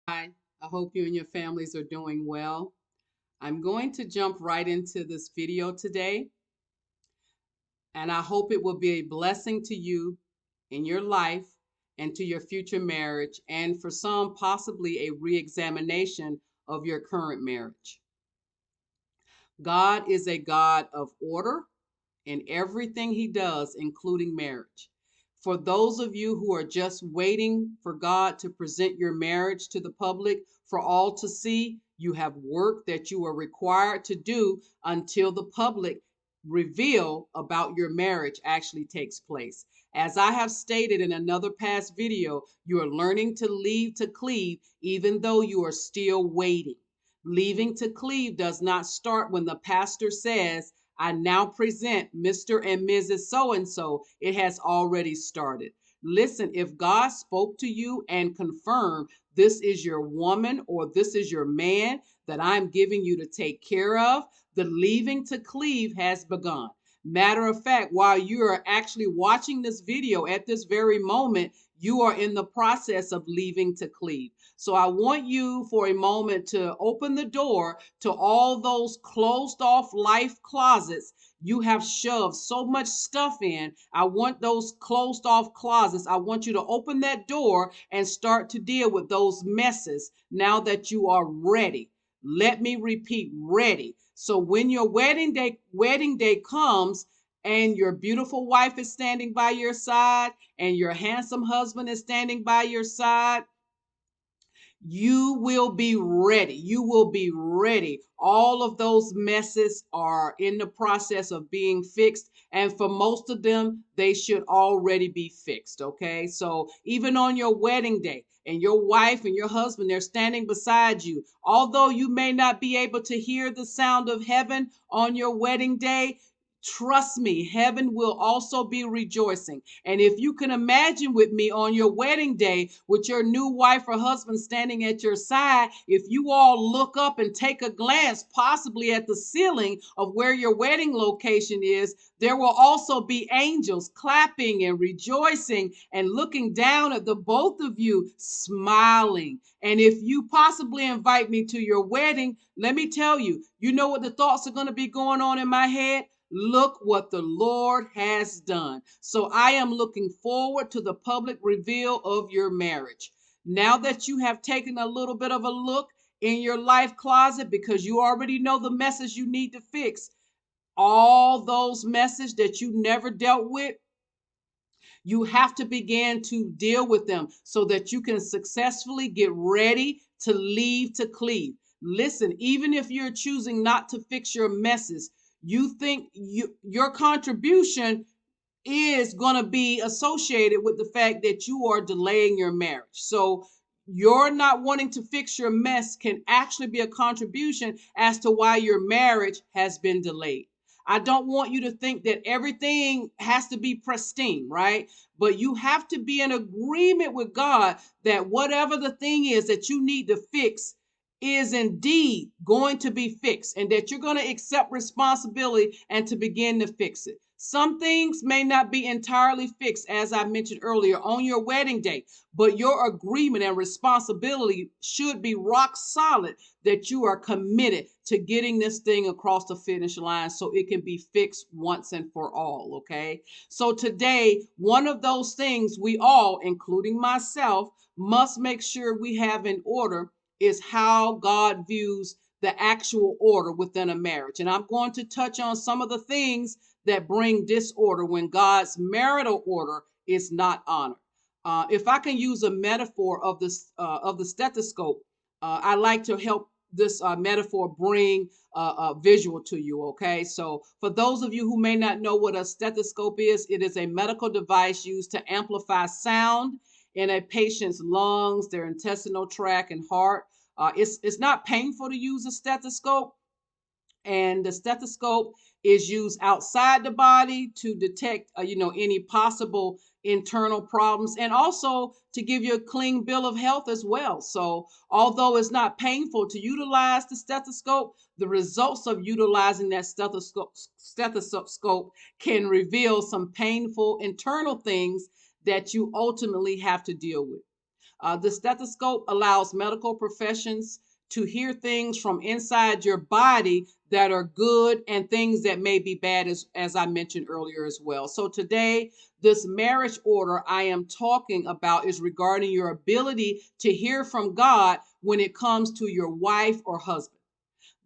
Hi, I hope you and your families are doing well. I'm going to jump right into this video today, and I hope it will be a blessing to you in your life and to your future marriage, and for some, possibly a re examination of your current marriage. God is a God of order in everything He does, including marriage. For those of you who are just waiting for God to present your marriage to the public for all to see, you have work that you are required to do until the public reveal about your marriage actually takes place. As I have stated in another past video, you are learning to leave to cleave even though you are still waiting. Leaving to cleave does not start when the pastor says, I now present Mr. and Mrs. So and so. It has already started. Listen, if God spoke to you and confirmed this is your woman or this is your man that I'm giving you to take care of, the leaving to cleave has begun. Matter of fact, while you are actually watching this video at this very moment, you are in the process of leaving to cleave. So I want you for a moment to open the door to all those closed off life closets you have shoved so much stuff in. I want those closed off closets. I want you to open that door and start to deal with those messes now that you are ready. Let me repeat, ready. So when your wedding day comes and your beautiful wife is standing by your side and your handsome husband is standing by your side, you will be ready. You will be ready. All of those messes are in the process of being fixed. And for most of them, they should already be fixed. Okay. So even on your wedding day, and your wife and your husband, they're standing beside you. Although you may not be able to hear the sound of heaven on your wedding day, trust me, heaven will also be rejoicing. And if you can imagine with me on your wedding day with your new wife or husband standing at your side, if you all look up and take a glance, possibly at the ceiling of where your wedding location is, there will also be angels clapping and rejoicing and looking down at the both of you, smiling. And if you possibly invite me to your wedding, let me tell you, you know what the thoughts are going to be going on in my head? Look what the Lord has done. So I am looking forward to the public reveal of your marriage. Now that you have taken a little bit of a look in your life closet because you already know the message you need to fix, all those messes that you never dealt with, you have to begin to deal with them so that you can successfully get ready to leave to cleave. Listen, even if you're choosing not to fix your messes, you think your contribution is going to be associated with the fact that you are delaying your marriage. So you're not wanting to fix your mess can actually be a contribution as to why your marriage has been delayed. I don't want you to think that everything has to be pristine, right? But you have to be in agreement with God that whatever the thing is that you need to fix is indeed going to be fixed and that you're going to accept responsibility and to begin to fix it. Some things may not be entirely fixed, as I mentioned earlier, on your wedding day, but your agreement and responsibility should be rock solid that you are committed to getting this thing across the finish line so it can be fixed once and for all. Okay. So today, one of those things we all, including myself, must make sure we have in order is how God views the actual order within a marriage. And I'm going to touch on some of the things that bring disorder when God's marital order is not honored. If I can use a metaphor of the stethoscope, I like to help this metaphor bring a visual to you. Okay, so for those of you who may not know what a stethoscope is, it is a medical device used to amplify sound in a patient's lungs, their intestinal tract, and heart. It's not painful to use a stethoscope, and the stethoscope is used outside the body to detect any possible internal problems and also to give you a clean bill of health as well. So although it's not painful to utilize the stethoscope, the results of utilizing that stethoscope can reveal some painful internal things that you ultimately have to deal with. The stethoscope allows medical professions to hear things from inside your body that are good and things that may be bad, as I mentioned earlier as well. So today, this marriage order I am talking about is regarding your ability to hear from God when it comes to your wife or husband.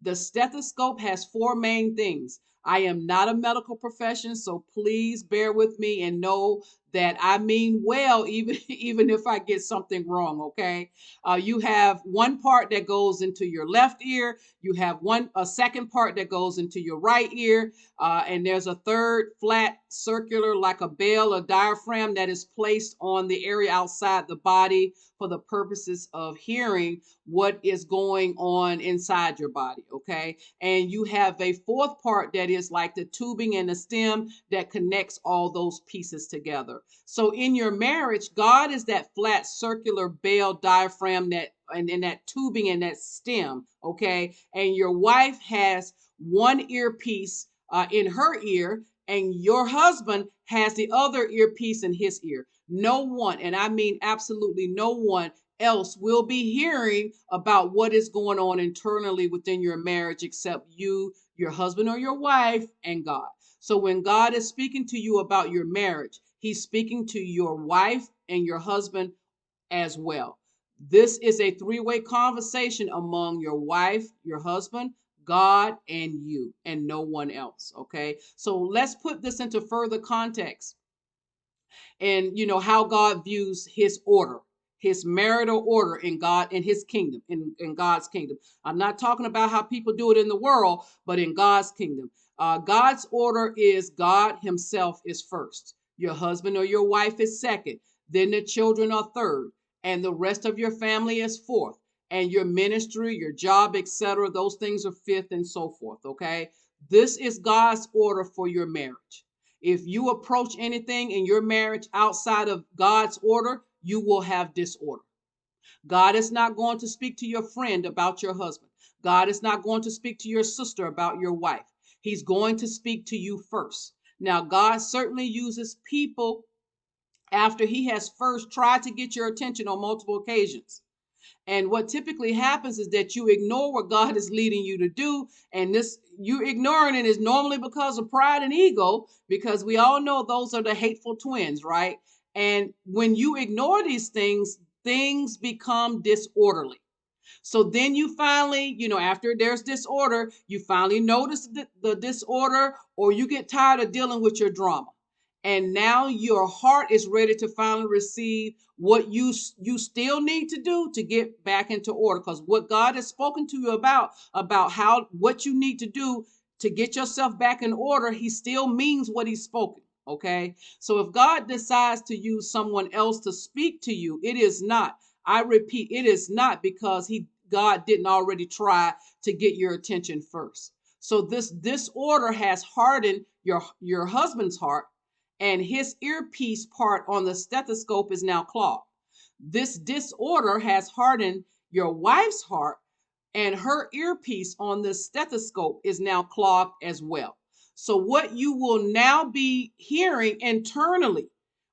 The stethoscope has four main things. I am not a medical profession, so please bear with me and know that I mean well, even even if I get something wrong. Okay, you have one part that goes into your left ear. You have a second part that goes into your right ear, and there's a third flat circular like a bell, a diaphragm that is placed on the area outside the body for the purposes of hearing what is going on inside your body. Okay, and you have a fourth part that is like the tubing and the stem that connects all those pieces together. So in your marriage, God is that flat circular bell diaphragm and that tubing and that stem. Okay, and your wife has one earpiece in her ear, and your husband has the other earpiece in his ear. No one, and I mean absolutely no one else, will be hearing about what is going on internally within your marriage except you, your husband or your wife, and God. So when God is speaking to you about your marriage, he's speaking to your wife and your husband as well. This is a three-way conversation among your wife, your husband, God, and you, and no one else. Okay, so let's put this into further context, and how God views his order, his marital order in his kingdom, in God's kingdom. I'm not talking about how people do it in the world, but in God's kingdom. God's order is God himself is first, your husband or your wife is second, then the children are third, and the rest of your family is fourth, and your ministry, your job, etc., those things are fifth, and so forth. Okay, this is God's order for your marriage. If you approach anything in your marriage outside of God's order, you will have disorder. God is not going to speak to your friend about your husband. God is not going to speak to your sister about your wife. He's going to speak to you first. Now, God certainly uses people after he has first tried to get your attention on multiple occasions. And what typically happens is that you ignore what God is leading you to do. And this, you ignoring it, is normally because of pride and ego, because we all know those are the hateful twins, right? And when you ignore these things, things become disorderly. So then you finally, after there's disorder, you finally notice the disorder, or you get tired of dealing with your drama. And now your heart is ready to finally receive what you still need to do to get back into order. Because what God has spoken to you about how what you need to do to get yourself back in order, he still means what he's spoken. Okay. So if God decides to use someone else to speak to you, it is not, I repeat, it is not because God didn't already try to get your attention first. So this disorder has hardened your husband's heart, and his earpiece part on the stethoscope is now clogged. This disorder has hardened your wife's heart, and her earpiece on the stethoscope is now clogged as well. So what you will now be hearing internally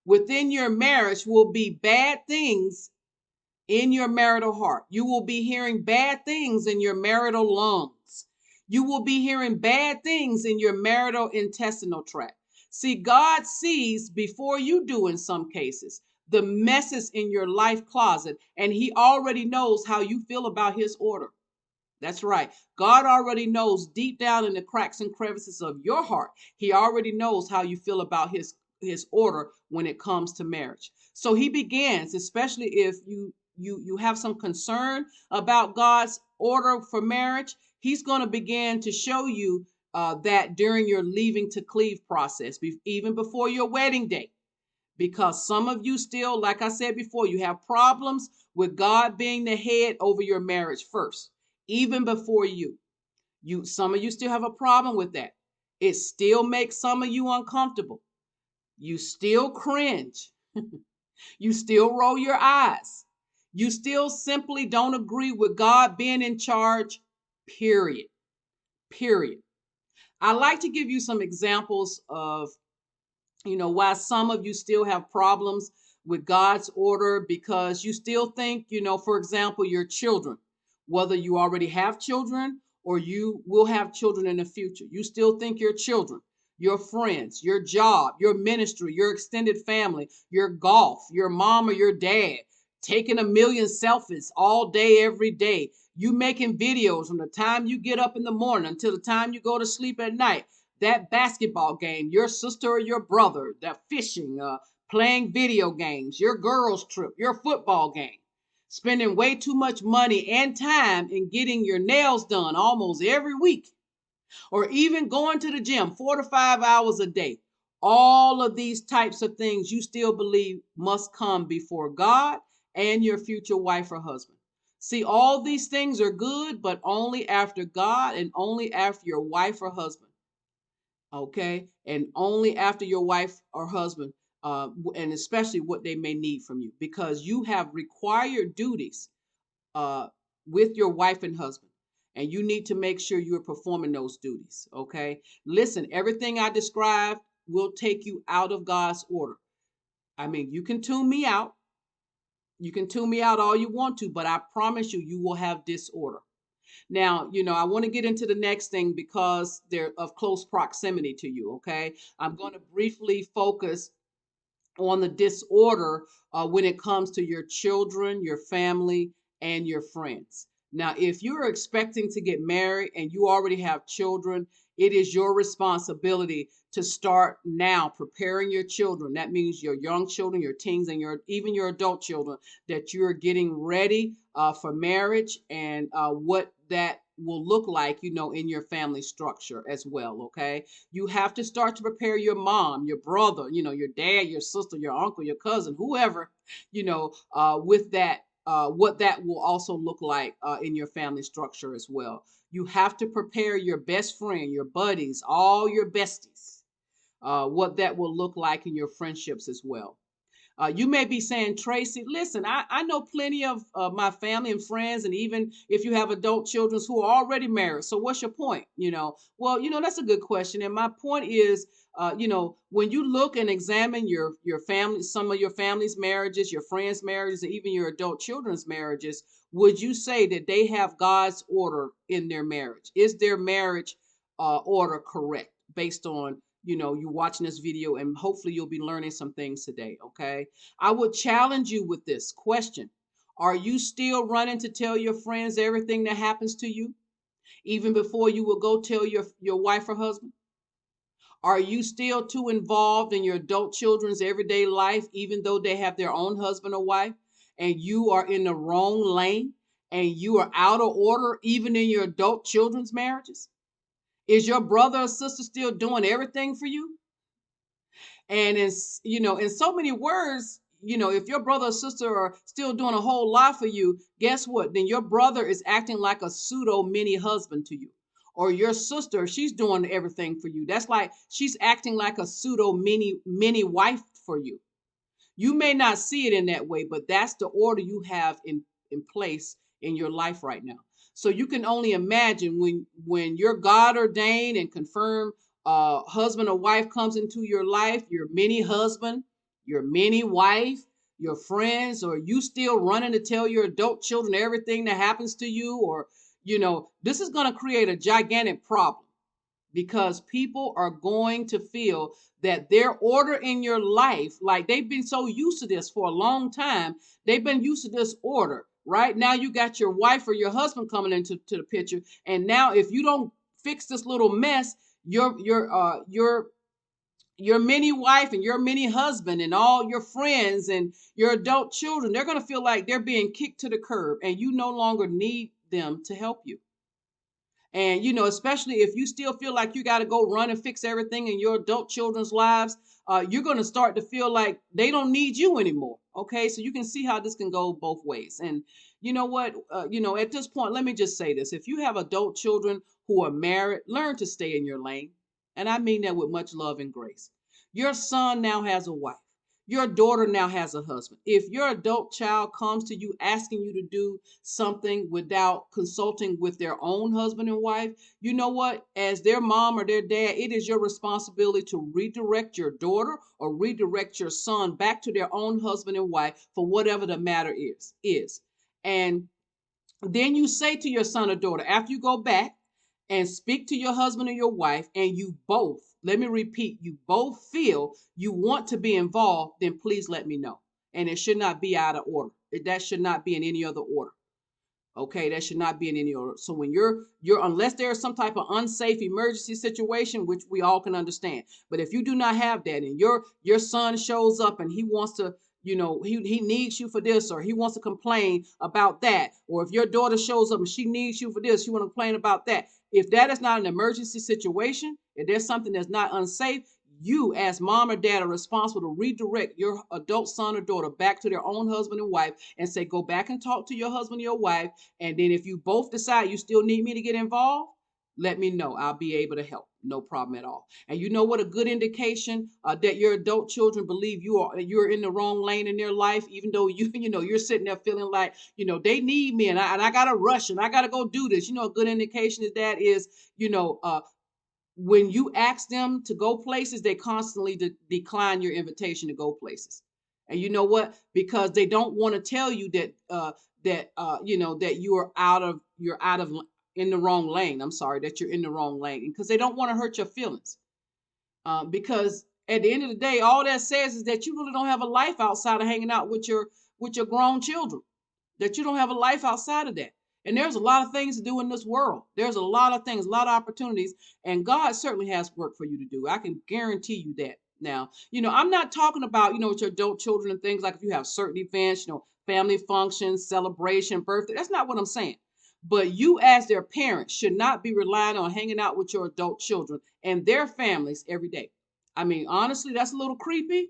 within your marriage will be bad things in your marital heart. You will be hearing bad things in your marital lungs. You will be hearing bad things in your marital intestinal tract. See, God sees before you do in some cases the messes in your life closet, and he already knows how you feel about his order. That's right. God already knows deep down in the cracks and crevices of your heart. He already knows how you feel about his order when it comes to marriage. So he begins, especially if you have some concern about God's order for marriage, he's going to begin to show you that during your leaving to cleave process, even before your wedding day. Because some of you still, like I said before, you have problems with God being the head over your marriage first, even before you. Some of you still have a problem with that. It still makes some of you uncomfortable. You still cringe. You still roll your eyes. You still simply don't agree with God being in charge, period. Period. I like to give you some examples of why some of you still have problems with God's order because you still think, for example, your children, whether you already have children or you will have children in the future, you still think your children, your friends, your job, your ministry, your extended family, your golf, your mom or your dad, taking a million selfies all day, every day. You making videos from the time you get up in the morning until the time you go to sleep at night. That basketball game, your sister or your brother, that fishing, playing video games, your girls' trip, your football game, spending way too much money and time in getting your nails done almost every week, or even going to the gym 4 to 5 hours a day. All of these types of things you still believe must come before God and your future wife or husband. See, all these things are good, but only after God and only after your wife or husband. Okay, and only after your wife or husband, and especially what they may need from you, because you have required duties uh, with your wife and husband, and you need to make sure you're performing those duties. Okay, listen, everything I described will take you out of God's order. I mean, you can tune me out, all you want to, but I promise you, you will have disorder. Now, I want to get into the next thing because they're of close proximity to you. Okay. I'm going to briefly focus on the disorder when it comes to your children, your family, and your friends. Now, if you're expecting to get married and you already have children, it is your responsibility to start now preparing your children. That means your young children, your teens, and even your adult children, that you're getting ready for marriage and what that will look like, in your family structure as well. Okay. You have to start to prepare your mom, your brother, your dad, your sister, your uncle, your cousin, whoever, with that, what that will also look like in your family structure as well. You have to prepare your best friend, your buddies, all your besties, what that will look like in your friendships as well. You may be saying, Tracy, listen, I know plenty of my family and friends, and even if you have adult children who are already married. So what's your point? Well, that's a good question. And my point is, when you look and examine your family, some of your family's marriages, your friends' marriages, and even your adult children's marriages, would you say that they have God's order in their marriage? Is their marriage order correct based on you watching this video, and hopefully you'll be learning some things today. Okay, I would challenge you with this question: are you still running to tell your friends everything that happens to you even before you will go tell your wife or husband? Are you still too involved in your adult children's everyday life even though they have their own husband or wife, and you are in the wrong lane and you are out of order even in your adult children's marriages? Is your brother or sister still doing everything for you? And in so many words, if your brother or sister are still doing a whole lot for you, guess what? Then your brother is acting like a pseudo mini husband to you. Or your sister, she's doing everything for you. That's like she's acting like a pseudo mini wife for you. You may not see it in that way, but that's the order you have in place in your life right now. So you can only imagine when your God ordained and confirmed husband or wife comes into your life, your mini husband, your mini wife, your friends, or you still running to tell your adult children everything that happens to you, or this is going to create a gigantic problem because people are going to feel that their order in your life, like they've been so used to this for a long time, they've been used to this order. Right now, you got your wife or your husband coming into the picture, and now if you don't fix this little mess, your mini wife and your mini husband and all your friends and your adult children, they're going to feel like they're being kicked to the curb, and you no longer need them to help you. And, especially if you still feel like you got to go run and fix everything in your adult children's lives, you're going to start to feel like they don't need you anymore. Okay. So you can see how this can go both ways. And you know what? At this point, let me just say this. If you have adult children who are married, learn to stay in your lane. And I mean that with much love and grace. Your son now has a wife. Your daughter now has a husband. If your adult child comes to you asking you to do something without consulting with their own husband and wife, you know what? As their mom or their dad, it is your responsibility to redirect your daughter or redirect your son back to their own husband and wife for whatever the matter is. And then you say to your son or daughter, after you go back and speak to your husband or your wife, and you both, let me repeat, you both feel you want to be involved, then please let me know. And it should not be out of order. That should not be in any other order. Okay, that should not be in any order. So when you're unless there is some type of unsafe emergency situation, which we all can understand. But if you do not have that, and your son shows up and he wants to, he needs you for this, or he wants to complain about that, or if your daughter shows up and she needs you for this, she want to complain about that. If that is not an emergency situation, if there's something that's not unsafe, you as mom or dad are responsible to redirect your adult son or daughter back to their own husband and wife and say, go back and talk to your husband or your wife, and then if you both decide you still need me to get involved, let me know. I'll be able to help. No problem at all. And you know what? A good indication that your adult children believe you're in the wrong lane in their life, even though you're sitting there feeling like they need me, and I gotta rush and I gotta go do this. A good indication of that is when you ask them to go places, they constantly decline your invitation to go places. And you know what? Because they don't want to tell you that you're out of in the wrong lane. I'm sorry, that you're in the wrong lane, because they don't want to hurt your feelings. Because at the end of the day, all that says is that you really don't have a life outside of hanging out with your grown children, that you don't have a life outside of that. And there's a lot of things to do in this world. There's a lot of things, a lot of opportunities, and God certainly has work for you to do. I can guarantee you that. Now, I'm not talking about, with your adult children and things like if you have certain events, family functions, celebration, birthday. That's not what I'm saying. But you, as their parents, should not be relying on hanging out with your adult children and their families every day. I mean, honestly, that's a little creepy.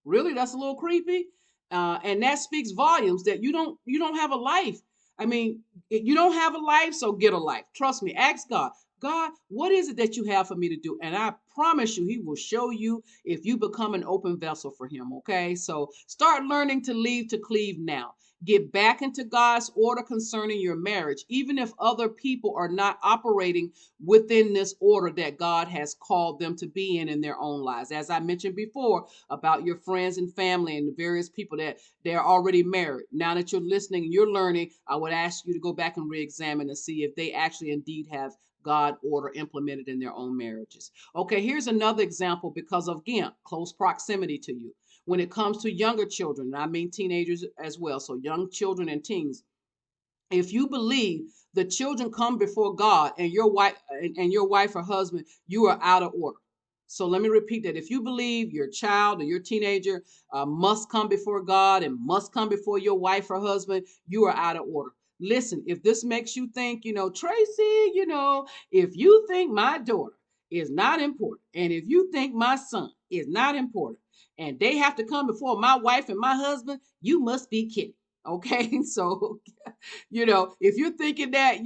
Really, that's a little creepy. And that speaks volumes that you don't have a life. I mean, you don't have a life, so get a life. Trust me. Ask God. God, what is it that you have for me to do? And I promise you, He will show you if you become an open vessel for Him. Okay, so start learning to leave to cleave now. Get back into God's order concerning your marriage, even if other people are not operating within this order that God has called them to be in their own lives. As I mentioned before, about your friends and family and the various people that they're already married. Now that you're listening and you're learning, I would ask you to go back and re-examine and see if they actually indeed have God order implemented in their own marriages. Okay, here's another example because of, again, close proximity to you. When it comes to younger children, and I mean teenagers as well, so young children and teens, if you believe the children come before God and your wife or husband, you are out of order. So let me repeat that. If you believe your child or your teenager must come before God and must come before your wife or husband, you are out of order. Listen, if this makes you think, Tracy, if you think my daughter is not important, and if you think my son is not important, and they have to come before my wife and my husband, you must be kidding. Okay, so if you're thinking that,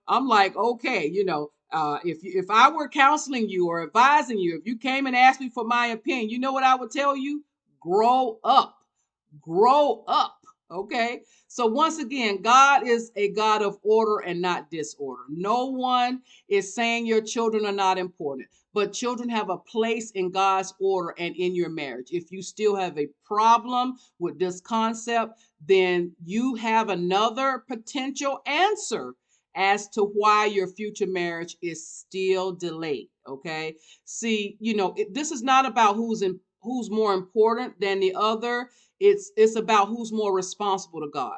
I'm like, okay, if I were counseling you or advising you, if you came and asked me for my opinion, you know what I would tell you? Grow up. Grow up. Okay. So once again, God is a God of order and not disorder. No one is saying your children are not important, but children have a place in God's order and in your marriage. If you still have a problem with this concept, then you have another potential answer as to why your future marriage is still delayed. Okay. See, this is not about who's more important than the other. It's about who's more responsible to God,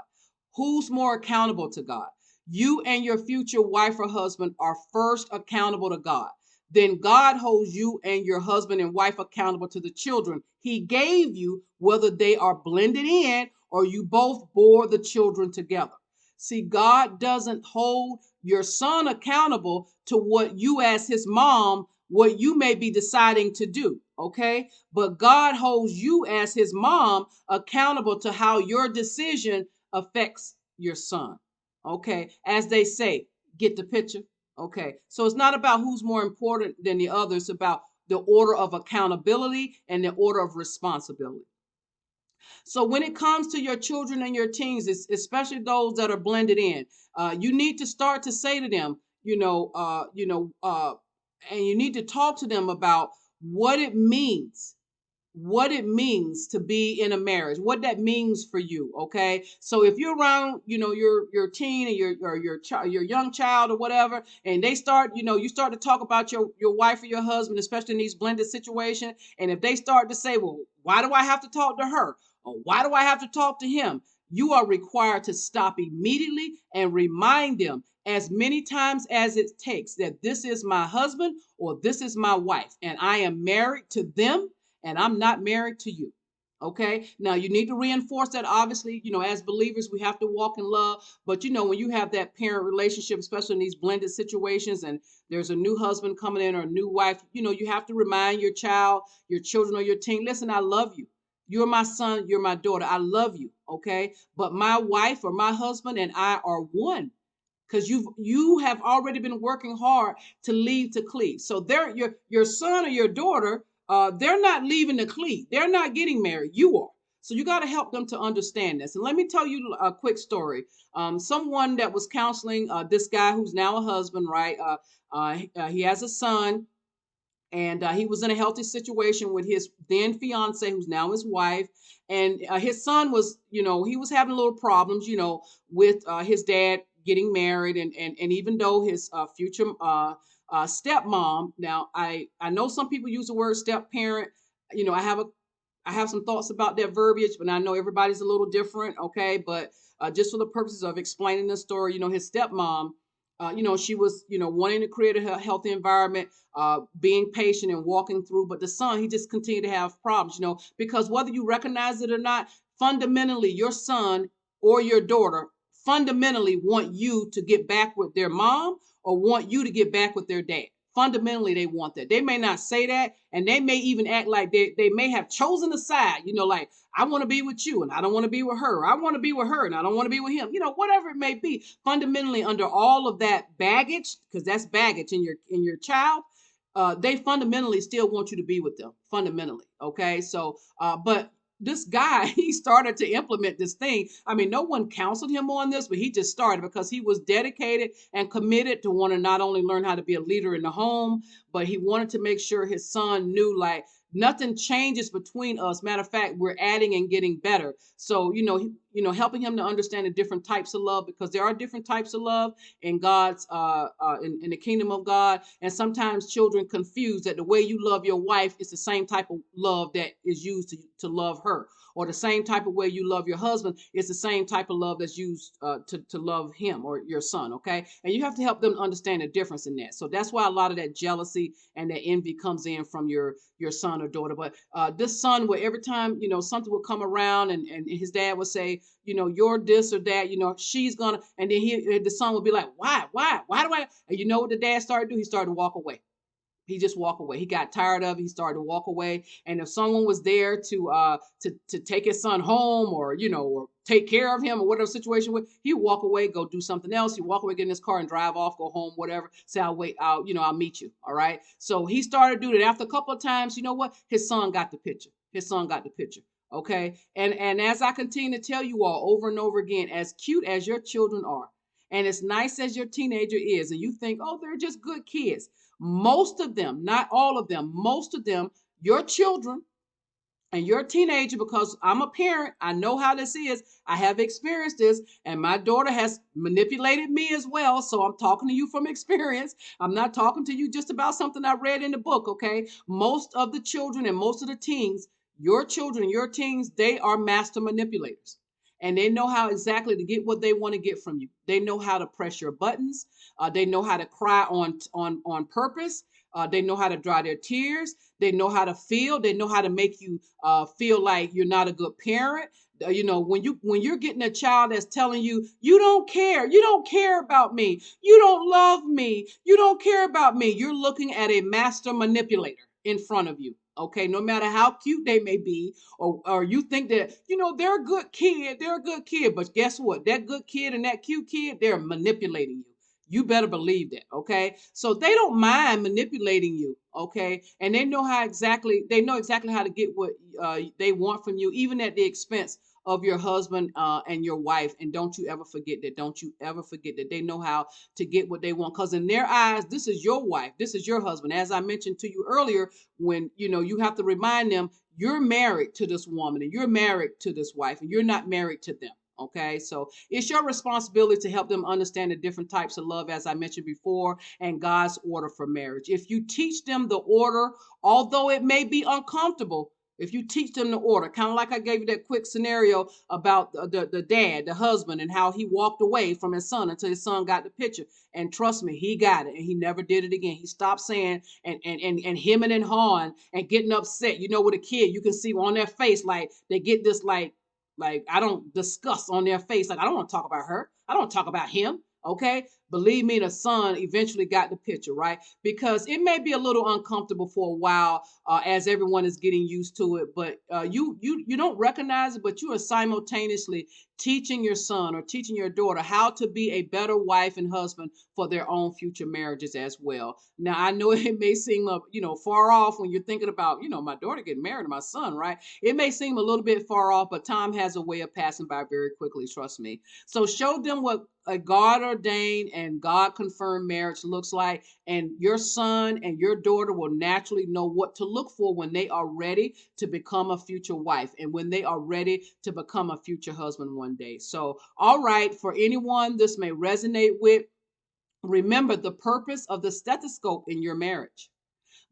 who's more accountable to God. You and your future wife or husband are first accountable to God. Then God holds you and your husband and wife accountable to the children He gave you, whether they are blended in or you both bore the children together. See, God doesn't hold your son accountable to what you, as his mom, what you may be deciding to do. Okay. But God holds you, as his mom, accountable to how your decision affects your son. Okay. As they say, get the picture. Okay. So it's not about who's more important than the other. It's about the order of accountability and the order of responsibility. So when it comes to your children and your teens, especially those that are blended in, you need to start to say to them, and you need to talk to them about what it means, to be in a marriage, what that means for you. Okay, so if you're around, your teen and your young child or whatever, and they start, you start to talk about your wife or your husband, especially in these blended situations, and if they start to say, well, why do I have to talk to her, or why do I have to talk to him, you are required to stop immediately and remind them as many times as it takes that this is my husband or this is my wife, and I am married to them and I'm not married to you. Okay. Now you need to reinforce that. Obviously, as believers, we have to walk in love. But when you have that parent relationship, especially in these blended situations, and there's a new husband coming in or a new wife, you have to remind your child, your children, or your teen, listen, I love you. You're my son, you're my daughter. I love you. Okay. But my wife or my husband and I are one, because you have already been working hard to leave to cleave. So they're your son or your daughter, they're not leaving to cleave. They're not getting married. You are. So you got to help them to understand this. And let me tell you a quick story. Someone that was counseling this guy who's now a husband, right? He has a son, and he was in a healthy situation with his then fiance, who's now his wife. And his son was, he was having little problems, with his dad getting married, and even though his future stepmom. Now, I know some people use the word step parent. I have some thoughts about that verbiage, but I know everybody's a little different. Okay, but just for the purposes of explaining the story, his stepmom, she was, wanting to create a healthy environment, being patient and walking through. But the son, he just continued to have problems, because whether you recognize it or not, fundamentally, your son or your daughter fundamentally want you to get back with their mom or want you to get back with their dad. Fundamentally, they want that. They may not say that, and they may even act like they may have chosen a side, like, I want to be with you and I don't want to be with her. I want to be with her and I don't want to be with him. Whatever it may be. Fundamentally, under all of that baggage, because that's baggage in your child, they fundamentally still want you to be with them. Fundamentally, okay. So, but this guy, he started to implement this thing. I mean, no one counseled him on this, but he just started because he was dedicated and committed to want to not only learn how to be a leader in the home, but he wanted to make sure his son knew, like, nothing changes between us. Matter of fact, we're adding and getting better. So, helping him to understand the different types of love, because there are different types of love in God's in the kingdom of God. And sometimes children confuse that the way you love your wife is the same type of love that is used to love her, or the same type of way you love your husband is the same type of love that's used to love him or your son. Okay, and you have to help them understand the difference in that. So that's why a lot of that jealousy and that envy comes in from your son or daughter. But this son, where every time something would come around, and his dad would say, you're this or that, she's gonna, and then the son would be like, why do I? And you know what the dad started to do? He started to walk away. He just walked away. He got tired of it. He started to walk away. And if someone was there to take his son home, or or take care of him, or whatever situation with, he'd walk away, go do something else. He'd walk away, get in his car and drive off, go home, whatever. Say, I'll wait, I'll meet you. All right. So he started doing it. After a couple of times, you know what? His son got the picture. His son got the picture. Okay. And as I continue to tell you all over and over again, as cute as your children are, and as nice as your teenager is, and you think, oh, they're just good kids, most of them, not all of them, most of them, your children and your teenager, because I'm a parent, I know how this is. I have experienced this, and my daughter has manipulated me as well. So I'm talking to you from experience. I'm not talking to you just about something I read in the book, okay? Most of the children and most of the teens, your children, your teens, they are master manipulators. And they know how exactly to get what they want to get from you. They know how to press your buttons. They know how to cry on purpose. They know how to dry their tears. They know how to feel. They know how to make you feel like you're not a good parent. When you're getting a child that's telling you, you don't care about me, you don't love me, you don't care about me, you're looking at a master manipulator in front of you. Okay, no matter how cute they may be, or you think that they're a good kid, but guess what? That good kid and that cute kid, they're manipulating you. You better believe that, okay? So they don't mind manipulating you, okay? And they know exactly how to get what they want from you, even at the expense of your husband and your wife. And don't you ever forget that. Don't you ever forget that they know how to get what they want. Because in their eyes, this is your wife, this is your husband. As I mentioned to you earlier, when you have to remind them you're married to this woman and you're married to this wife and you're not married to them. Okay, so it's your responsibility to help them understand the different types of love, as I mentioned before, and God's order for marriage. If you teach them the order, although it may be uncomfortable, if you teach them the order, kind of like I gave you that quick scenario about the dad, the husband, and how he walked away from his son until his son got the picture. And trust me, he got it, and he never did it again. He stopped saying and hemming and hawing and getting upset. With a kid, you can see on their face like they get this like I don't discuss on their face. Like, I don't want to talk about her. I don't want to talk about him. Okay. Believe me, the son eventually got the picture, right? Because it may be a little uncomfortable for a while as everyone is getting used to it, but you don't recognize it, but you are simultaneously teaching your son or teaching your daughter how to be a better wife and husband for their own future marriages as well. Now, I know it may seem far off when you're thinking about my daughter getting married to my son, right? It may seem a little bit far off, but time has a way of passing by very quickly, trust me. So show them what a God ordained and God confirmed marriage looks like, and your son and your daughter will naturally know what to look for when they are ready to become a future wife and when they are ready to become a future husband one day. So, all right, for anyone this may resonate with, remember the purpose of the stethoscope in your marriage.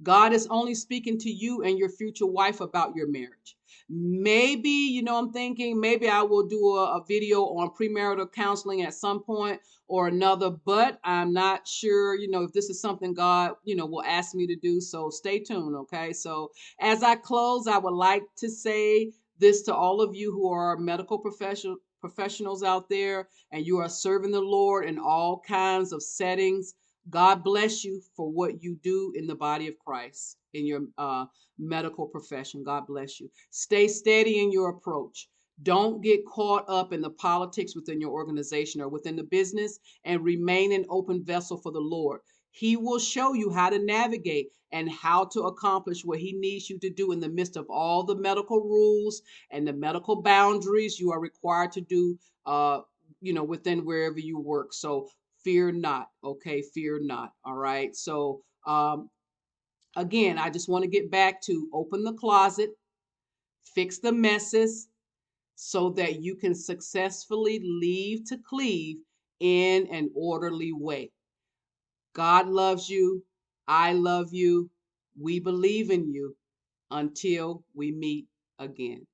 God is only speaking to you and your future wife about your marriage. Maybe, I'm thinking maybe I will do a video on premarital counseling at some point or another, but I'm not sure, if this is something God, will ask me to do. So stay tuned. Okay. So as I close, I would like to say this to all of you who are medical professionals out there and you are serving the Lord in all kinds of settings. God bless you for what you do in the body of Christ, in your medical profession. God bless you. Stay steady in your approach. Don't get caught up in the politics within your organization or within the business, and remain an open vessel for the Lord. He will show you how to navigate and how to accomplish what he needs you to do in the midst of all the medical rules and the medical boundaries you are required to do within wherever you work. So fear not. Okay, fear not. All right. So again, I just want to get back to open the closet, fix the messes so that you can successfully leave to cleave in an orderly way. God loves you. I love you. We believe in you. Until we meet again.